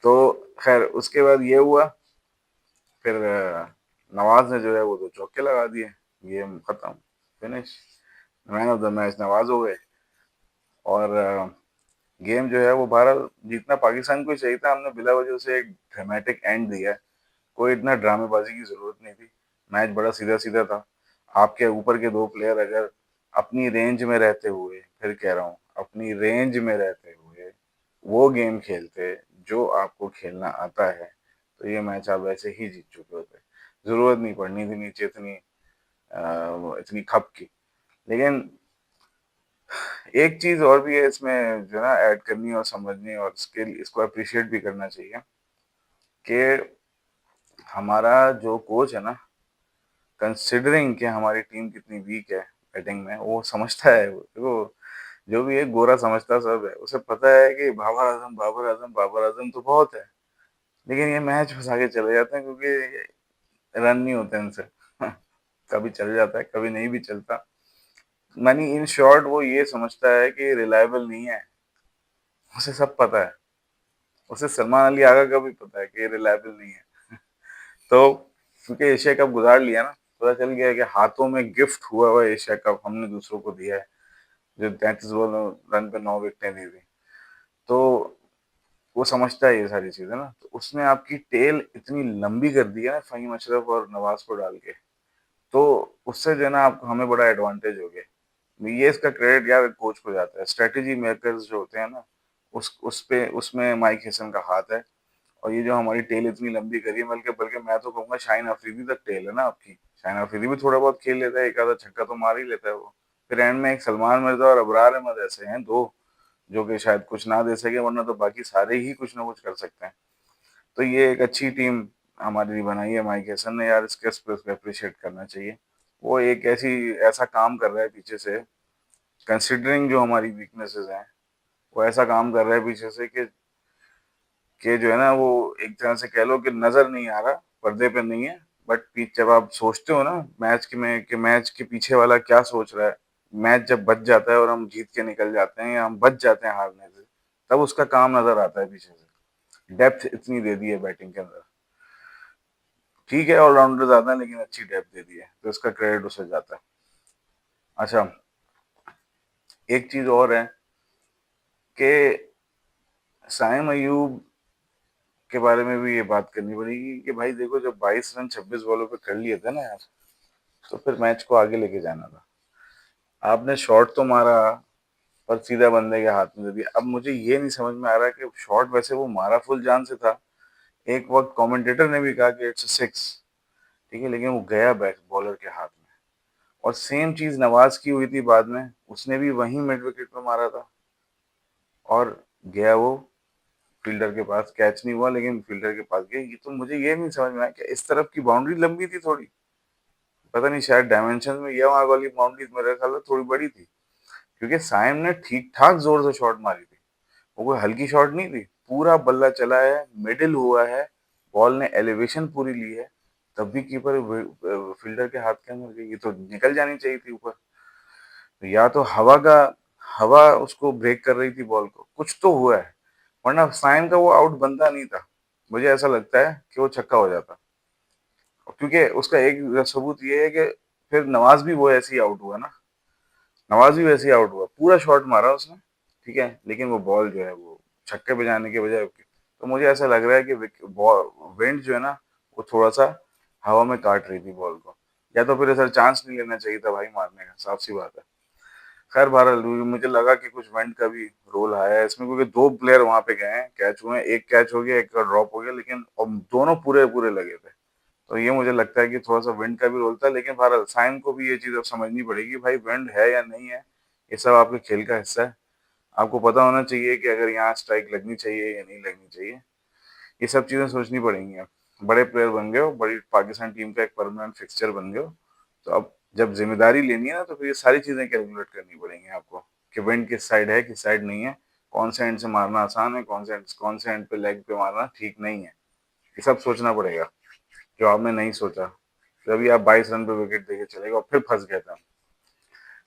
तो खैर उसके बाद ये हुआ, फिर नवाज ने जो है वो 2 चौके लगा दिए, गेम खत्म, finish. Man of the match Nawaz हो गए। और गेम जो है वो भारत जीतना पाकिस्तान को ही चाहिए था, हमने बिला वजह से एक ड्रामेटिक एंड दिया है। कोई इतना ड्रामेबाजी की जरूरत नहीं थी, मैच बड़ा सीधा सीधा था। आपके ऊपर के 2 प्लेयर अगर अपनी रेंज में रहते हुए, फिर कह रहा हूँ अपनी रेंज में रहते हुए, वो गेम खेलते जो आपको खेलना आता है, तो ये मैच आप वैसे ही जीत चुके होते। जरूरत नहीं पड़नी थी नीचे इतनी खप की। लेकिन एक चीज और भी है इसमें जो है ना ऐड करनी और समझनी, और इसको अप्रिशिएट भी करना चाहिए कि हमारा जो कोच है ना, कंसिडरिंग कि हमारी टीम कितनी वीक है बैटिंग में, वो समझता है। वो जो भी है गोरा समझता सब है, उसे पता है कि बाबर आजम बाबर आजम बाबर आजम तो बहुत है, लेकिन ये मैच फंसा के चले जाते हैं क्योंकि रन नहीं होते इनसे। कभी चल जाता है, कभी नहीं भी चलता। मानी इन शॉर्ट वो ये समझता है कि रिलायबल नहीं है, उसे सब पता है। उसे सलमान अली आगा का भी पता है कि रिलायबल नहीं है। तो क्योंकि एशिया कप गुजार लिया ना, पता चल गया कि हाथों में गिफ्ट हुआ हुआ एशिया कप हमने दूसरों को दिया है, जो 33 रन पे 9 विकेटें दी थी। तो वो समझता है ये सारी चीजें ना, तो उसने आपकी टेल इतनी लंबी कर दी है ना फहीम अशरफ और नवाज को डाल के। तो उससे जो है ना आपको हमें बड़ा एडवांटेज हो गया। ये इसका क्रेडिट यार कोच को जाता है। स्ट्रेटेजी मेकर्स जो होते हैं ना, उस पे उसमें माइक हेसन का हाथ है। और ये जो हमारी टेल इतनी लंबी करी है, बल्कि बल्कि मैं तो कहूंगा शाहिन अफरीदी तक टेल है ना आपकी। शाहिन अफरीदी भी थोड़ा बहुत खेल लेता है, एक आधा छक्का तो मार ही लेता है वो। फिर एंड में एक सलमान मिर्जा और अबरार अहमद ऐसे हैं दो, जो कि शायद कुछ ना दे सके, वरना तो बाकी सारे ही कुछ ना कुछ कर सकते हैं। तो ये एक अच्छी टीम हमारी लिए बनाई है माइक हेसन ने यार, इसके उसको अप्रिशिएट करना चाहिए। वो एक ऐसा काम कर रहा है पीछे से, कंसिडरिंग जो हमारी वीकनेसेस हैं, वो ऐसा काम कर रहा है पीछे से कि जो है ना वो एक तरह से कह लो कि नजर नहीं आ रहा, पर्दे पे नहीं है। बट जब आप सोचते हो ना मैच के में कि मैच के पीछे वाला क्या सोच रहा है, मैच जब बच जाता है और हम जीत के निकल जाते हैं या हम बच जाते हैं हारने से, तब उसका काम नजर आता है पीछे से। डेप्थ इतनी दे दी है बैटिंग के अंदर। ठीक है ऑलराउंडर ज्यादा है, लेकिन अच्छी डेप्थ दे दी है, तो इसका क्रेडिट उसे जाता है। अच्छा, एक चीज और है कि साइम अयूब के बारे में भी ये बात करनी पड़ेगी कि भाई देखो, जब 22 रन 26 बॉलों पे कर लिए थे ना यार, तो फिर मैच को आगे लेके जाना था। आपने शॉट तो मारा पर सीधा बंदे के हाथ में दे दिया। अब मुझे ये नहीं समझ में आ रहा कि शॉट वैसे वो मारा फुल जान से था। एक वक्त कमेंटेटर ने भी कहा कि इट्स 6, ठीक है, लेकिन वो गया बैक बॉलर के हाथ में। और सेम चीज नवाज की हुई थी बाद में, उसने भी वहीं मिड विकेट पे मारा था और गया वो फील्डर के पास कैच नहीं हुआ, लेकिन फील्डर के पास गया। ये तो मुझे ये नहीं समझ में आया कि इस तरफ की बाउंड्री लंबी थी थोड़ी, पता नहीं शायद डायमेंशन में ये वहां वाली बाउंड्री मेरे ख्याल में थोड़ी बड़ी थी, क्योंकि साइम ने ठीक ठाक जोर से शॉट मारी थी, वो कोई हल्की शॉट नहीं थी। पूरा बल्ला चला है, मिडिल हुआ है, बॉल ने एलिवेशन पूरी ली है, तब भी कीपर फील्डर के हाथ के अंदर गई। ये तो निकल जानी चाहिए थी ऊपर। तो या तो हवा उसको ब्रेक कर रही थी बॉल को, कुछ तो हुआ है, वरना साइम का वो आउट बनता नहीं था। मुझे ऐसा लगता है कि वो छक्का हो जाता, क्योंकि उसका एक सबूत ये है कि फिर नवाज भी वो ऐसे ही आउट हुआ ना, नवाज भी वैसे ही आउट हुआ, पूरा शॉट मारा उसने, ठीक है, लेकिन वो बॉल जो है वो छक्के पे जाने के बजाय, तो मुझे ऐसा लग रहा है कि विंड जो है ना, वो थोड़ा सा हवा में काट रही थी बॉल को, या तो फिर ऐसा चांस नहीं लेना चाहिए था भाई मारने का, साफ सी बात है। खैर बहरहाल मुझे लगा कि कुछ विंड का भी रोल आया है इसमें, क्योंकि दो प्लेयर वहां पे गए हैं, कैच हुए हैं, एक कैच हो गया, एक का ड्रॉप हो गया, लेकिन और दोनों पूरे पूरे लगे थे। तो ये मुझे लगता है कि थोड़ा सा विंड का भी रोल था, लेकिन बहरहाल साइम को भी ये चीज अब समझनी पड़ेगी, भाई विंड है या नहीं है, ये सब आपके खेल का हिस्सा है। आपको पता होना चाहिए कि अगर यहाँ स्ट्राइक लगनी चाहिए या नहीं लगनी चाहिए, ये सब चीजें सोचनी पड़ेंगी। आप बड़े प्लेयर बन गए हो, बड़ी पाकिस्तान टीम का एक परमानेंट फिक्सचर बन गए हो, तो अब जब जिम्मेदारी लेनी है ना, तो फिर ये सारी चीजें कैलकुलेट करनी पड़ेंगी आपको, कि विंड किस साइड है, किस साइड नहीं है, कौन से एंड से मारना आसान है, कौन से एंड पे लेग पे मारना ठीक नहीं है, ये सब सोचना पड़ेगा, जो आपने नहीं सोचा। तो अभी आप 22 रन पे विकेट देके चले गए और फिर फंस गए थे।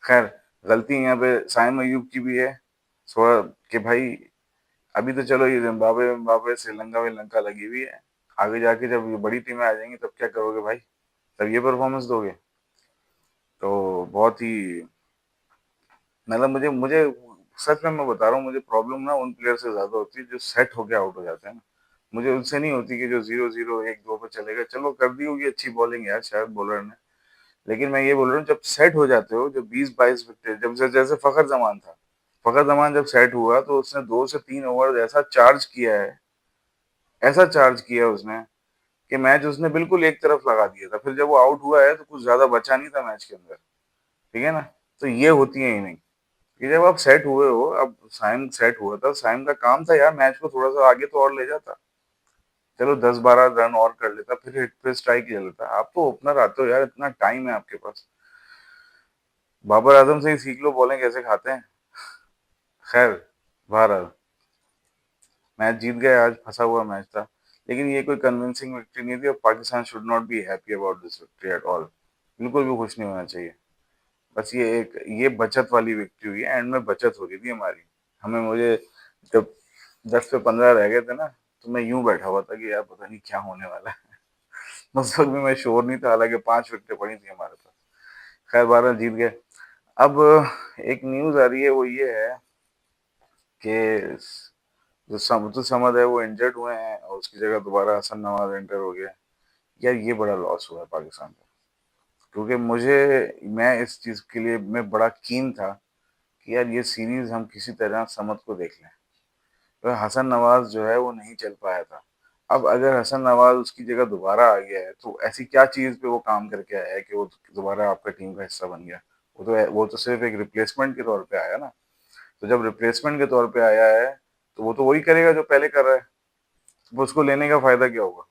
खैर, गलती यहाँ पे साइम अयूब की भी है थोड़ा, कि भाई अभी तो चलो ये जिम्बाब्वे जिम्बाब्वे श्रीलंका विलंका लगी हुई है, आगे जाके जब ये बड़ी टीमें आ जाएंगी तब क्या करोगे भाई, तब ये परफॉर्मेंस दोगे। तो बहुत ही, मतलब मुझे मुझे सच में मैं बता रहा हूँ, मुझे प्रॉब्लम ना उन प्लेयर से ज्यादा होती है जो सेट होके आउट हो जाते हैं ना। मुझे उनसे नहीं होती कि जो 0-0 1-2 पे चलेगा, चलो कर दी होगी अच्छी बॉलिंग यार शायद बॉलर ने, लेकिन मैं ये बोल रहा हूँ जब सेट हो जाते हो, जब 20-22 विकेट, जब जैसे फखर जमान था, फखर जमान जब सेट हुआ तो उसने 2 से 3 ओवर ऐसा चार्ज किया उसने कि मैच उसने बिल्कुल एक तरफ लगा दिया था। फिर जब वो आउट हुआ है तो कुछ ज्यादा बचा नहीं था मैच के अंदर, ठीक है ना। तो ये होती है ही नहीं, कि जब आप सेट हुए हो, अब साइम सेट हुआ था, साइम का काम था यार मैच को थोड़ा सा आगे तो और ले जाता, चलो 10-12 रन और कर लेता, फिर हिट पे स्ट्राइक ले लेता। आप तो ओपनर आते हो यार, इतना टाइम है आपके पास, बाबर आजम से ही सीख लो बॉलिंग कैसे खाते हैं। खैर बहरहाल मैच जीत गए, आज फंसा हुआ मैच था, लेकिन ये कोई कन्विंसिंग विक्ट्री नहीं थी, और Pakistan should not be happy about this victory at all, बिल्कुल भी खुश नहीं होना चाहिए। बस ये बचत वाली विक्ट्री हुई है, एंड में बचत हो रही थी हमारी, हमें मुझे जब 10 पे 15 रह गए थे ना, तो मैं यूं बैठा हुआ था कि यार पता नहीं क्या होने वाला है। उस वक्त भी मैं श्योर नहीं था, हालांकि 5 विकेटें पड़ी थी हमारे पास। खैर 12 जीत गए। अब एक न्यूज आ रही है, वो ये है कि जो समतुल समद है वो इंजर्ड हुए हैं, और उसकी जगह दोबारा हसन नवाज एंटर हो गया। यार ये बड़ा लॉस हुआ है पाकिस्तान का, क्योंकि मैं इस चीज के लिए मैं बड़ा कीन था कि यार ये सीरीज हम किसी तरह समद को देख लें। तो हसन नवाज जो है वो नहीं चल पाया था। अब अगर हसन नवाज उसकी जगह दोबारा आ गया है, तो ऐसी क्या चीज पे वो काम करके आया है कि वो दोबारा आपका टीम का हिस्सा बन गया। वो तो सिर्फ एक रिप्लेसमेंट के तौर पे आया ना। तो जब रिप्लेसमेंट के तौर पे आया है, तो वो तो वही करेगा जो पहले कर रहा है, तो उसको लेने का फायदा क्या होगा।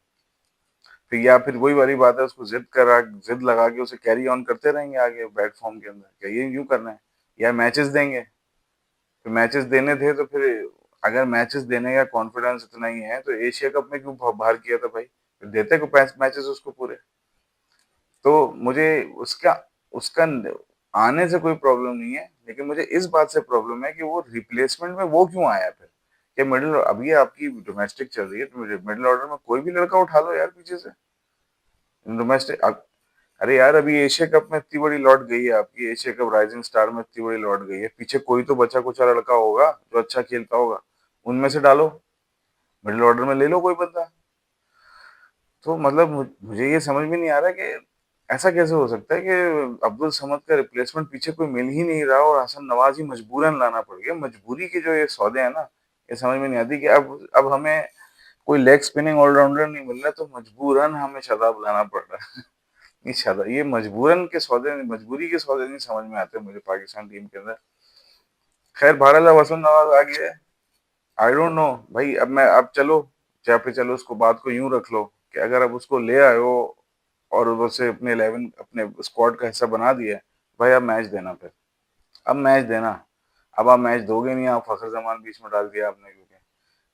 फिर या फिर वही वाली बात है, उसको जिद लगा के उसे कैरी ऑन करते रहेंगे आगे बैट फॉर्म के अंदर, क्या ये यूं करना है, या मैचेस देंगे। तो मैचेस देने थे तो फिर, अगर मैचेस देने का कॉन्फिडेंस इतना ही है, तो एशिया कप में क्यों बाहर किया था भाई, फिर देते को मैचेस उसको पूरे। तो मुझे उसका उसका आने से कोई प्रॉब्लम नहीं है, लेकिन मुझे इस बात से प्रॉब्लम है कि वो रिप्लेसमेंट में वो क्यों आया फिर। कि मिडिल, अभी आपकी डोमेस्टिक चल रही है, तो मिडिल ऑर्डर में कोई भी लड़का उठा लो यार पीछे से, डोमेस्टिक। अरे यार अभी एशिया कप में इतनी बड़ी लौट गई है आपकी, एशिया कप राइजिंग स्टार में इतनी बड़ी लौट गई है, पीछे कोई तो बचा कुचा लड़का होगा जो अच्छा खेलता होगा, उनमें से डालो, मिडिल ऑर्डर में ले लो कोई बंदा। तो मतलब मुझे ये समझ में नहीं आ रहा कि ऐसा कैसे हो सकता है कि अब्दुल समद का रिप्लेसमेंट पीछे कोई मिल ही नहीं रहा, और हसन नवाज ही मजबूरन लाना पड़ गया। मजबूरी के जो ये सौदे हैं ना, ये समझ में नहीं आती कि अब हमें कोई लेग स्पिनिंग ऑलराउंडर नहीं मिल रहा, तो मजबूरन हमें शादाब लाना पड़ रहा है। नहीं शादाब, ये मजबूरन के सौदे, मजबूरी के सौदे नहीं समझ में आते मुझे पाकिस्तान टीम के अंदर। खैर भारत अब हसन नवाज आ गया है, आई डोंट नो भाई। अब चलो, या फिर चलो उसको बात को यूं रख लो कि अगर अब उसको ले आए हो और उसे अपने 11 अपने स्क्वाड का हिस्सा बना दिया है, भाई अब मैच देना फिर। अब मैच देना। अब आप मैच दोगे नहीं, आप फखर जमान बीच में डाल दिया आपने, क्योंकि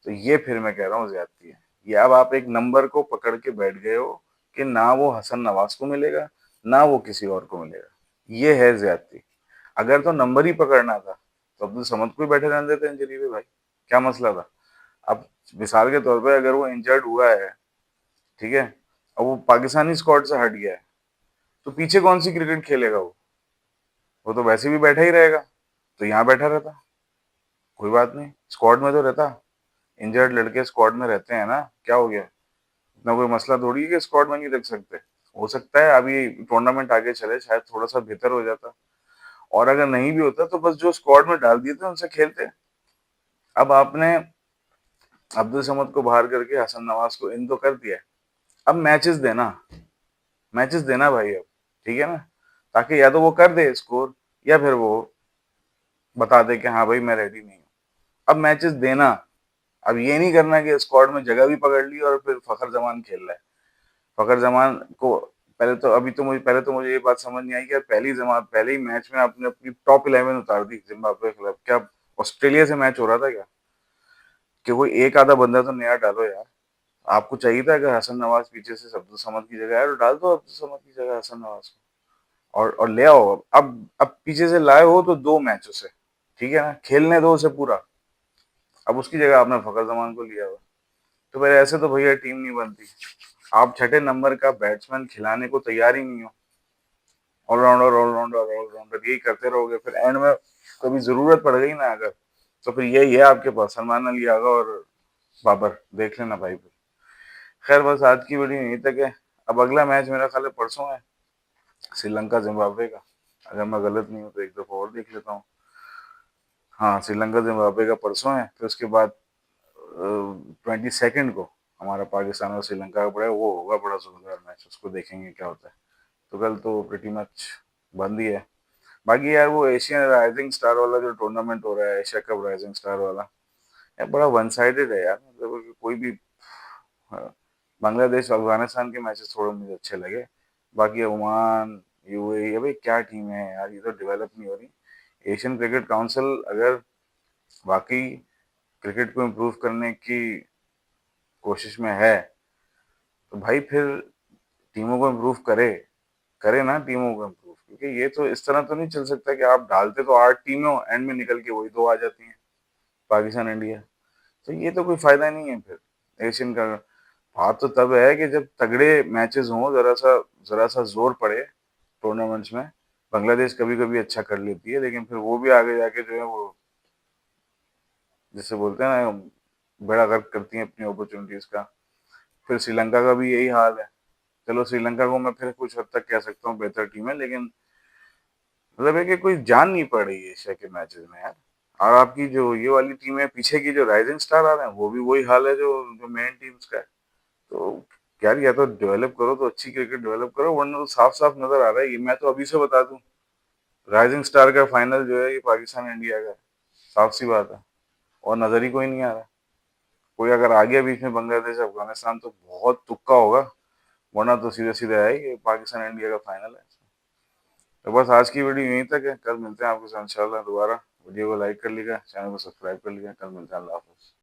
तो ये फिर मैं कह रहा हूँ ज्यादती है। ये अब आप एक नंबर को पकड़ के बैठ गए हो कि ना वो हसन नवाज को मिलेगा, ना वो किसी और को मिलेगा। ये है ज्यादती। अगर तो नंबर ही पकड़ना था तो अब्दुल समद को ही बैठे रहने देते इंजरी पे भाई। क्या मसला था? अब मिसाल के तौर पे अगर वो इंजर्ड हुआ है, ठीक है, अब वो पाकिस्तानी स्क्वाड से हट गया है, तो पीछे कौन सी क्रिकेट खेलेगा वो तो वैसे भी बैठा ही रहेगा। तो यहाँ बैठा रहता, कोई बात नहीं, स्क्वाड में तो रहता। इंजर्ड लड़के स्क्वाड में रहते हैं ना, क्या हो गया? इतना कोई मसला थोड़ी है कि स्क्वाड में नहीं रख सकते। हो सकता है अभी टूर्नामेंट आगे चले, शायद थोड़ा सा बेहतर हो जाता। और अगर नहीं भी होता तो बस जो स्क्वाड में डाल दिए थे उनसे खेलते। अब आपने अब्दुल समद को बाहर करके हसन नवाज को इन तो कर दिया है। अब मैचेस देना भाई अब, ठीक है ना? ताकि या तो वो कर दे स्कोर, या फिर वो बता दे कि हाँ भाई मैं रेडी नहीं हूँ। अब मैचेस देना। अब ये नहीं करना कि स्क्वाड में जगह भी पकड़ ली और फिर फखर जमान खेल रहा है। फखर जमान को पहले तो मुझे ये बात समझ नहीं आई कि यार पहले ही मैच में आपने अपनी टॉप 11 उतार दी जिम्बाब्वे के खिलाफ। क्या ऑस्ट्रेलिया से मैच हो रहा था क्या? कि कोई एक आधा बंदा तो नया डालो यार। आपको चाहिए था अगर हसन नवाज पीछे से अब्दुल समद की जगह है तो डाल दो अब्दुल समद की जगह हसन नवाज को, और ले आओ। अब पीछे से लाए हो तो 2 मैचों से, ठीक है ना, खेलने दो उसे पूरा। अब उसकी जगह आपने फखर जमान को लिया हुआ। तो फिर ऐसे तो भैया टीम नहीं बनती। आप छठे नंबर का बैट्समैन खिलाने को तैयार ही नहीं हो। ऑलराउंडर ऑलराउंडर ऑलराउंडर यही करते रहोगे, फिर एंड में कभी जरूरत पड़ गई ना अगर, तो फिर यही है आपके पास सलमान अली आगा और बाबर, देख लेना भाई फिर। खैर बस आज की वीडियो यहीं तक है। अब अगला मैच मेरा ख्याल है परसों है, श्रीलंका जिम्बाब्वे का। अगर मैं गलत नहीं हूँ तो एक दफा और देख लेता हूँ। हाँ, श्रीलंका जिम्बाब्वे का परसों है, फिर उसके बाद 22 को हमारा पाकिस्तान और श्रीलंका का पड़ेगा। वो होगा बड़ा जोरदार मैच, उसको देखेंगे क्या होता है। तो कल तो प्रीटी मच बंद ही है। बाकी यार वो एशियन राइजिंग स्टार वाला जो टूर्नामेंट हो रहा है, एशिया कप राइजिंग स्टार वाला, यार बड़ा वन साइडेड है यार। मतलब कि कोई भी, हाँ, बांग्लादेश अफगानिस्तान के मैचेस थोड़े मुझे अच्छे लगे। बाकी ओमान, यूएई, अबे क्या टीम है यार, ये तो डेवलप नहीं हो रही। एशियन क्रिकेट काउंसिल अगर वाकई क्रिकेट को इम्प्रूव करने की कोशिश में है, तो भाई फिर टीमों को इम्प्रूव करे। करे ना टीमों को इम्प्रूव, क्योंकि ये तो इस तरह तो नहीं चल सकता कि आप डालते तो 8 टीमें हो, एंड में निकल के वही 2 आ जाती हैं, पाकिस्तान इंडिया। तो ये तो कोई फायदा नहीं है फिर एशियन का। बात तो तब है कि जब तगड़े मैचेस हों, जरा सा जोर पड़े टूर्नामेंट्स में। बांग्लादेश कभी कभी अच्छा कर लेती है, लेकिन फिर वो भी आगे जाके जो है वो, जिसे बोलते हैं ना, बड़ा गर्व करती हैं अपनी अपॉर्चुनिटीज का। फिर श्रीलंका का भी यही हाल है। चलो श्रीलंका को मैं फिर कुछ हद तक कह सकता हूँ बेहतर टीम है, लेकिन मतलब है कि कोई जान नहीं पड़ रही है एशिया के मैचेस में यार। और आपकी जो ये वाली टीम है पीछे की, जो राइजिंग स्टार आ रहे हैं, वो भी वही हाल है जो जो मेन टीम्स का है। तो यार या तो डेवलप करो, तो अच्छी क्रिकेट डेवलप करो, वरना तो साफ साफ नजर आ रहा है। ये मैं तो अभी से बता दूं, राइजिंग स्टार का फाइनल जो है ये पाकिस्तान इंडिया का है। साफ सी बात है। और नजर ही कोई नहीं आ रहा। कोई अगर आ गया बीच में बांग्लादेश अफगानिस्तान तो बहुत तुक्का होगा, वरना तो सीधे सीधे है ये पाकिस्तान इंडिया का फाइनल है। तो बस आज की वीडियो यहीं तक है, कल मिलते हैं आपके साथ इंशाल्लाह दोबारा। वीडियो को लाइक कर लीजिएगा, चैनल को सब्सक्राइब कर लीजिएगा। कल मिलते हैं, अल्लाह हाफिज़।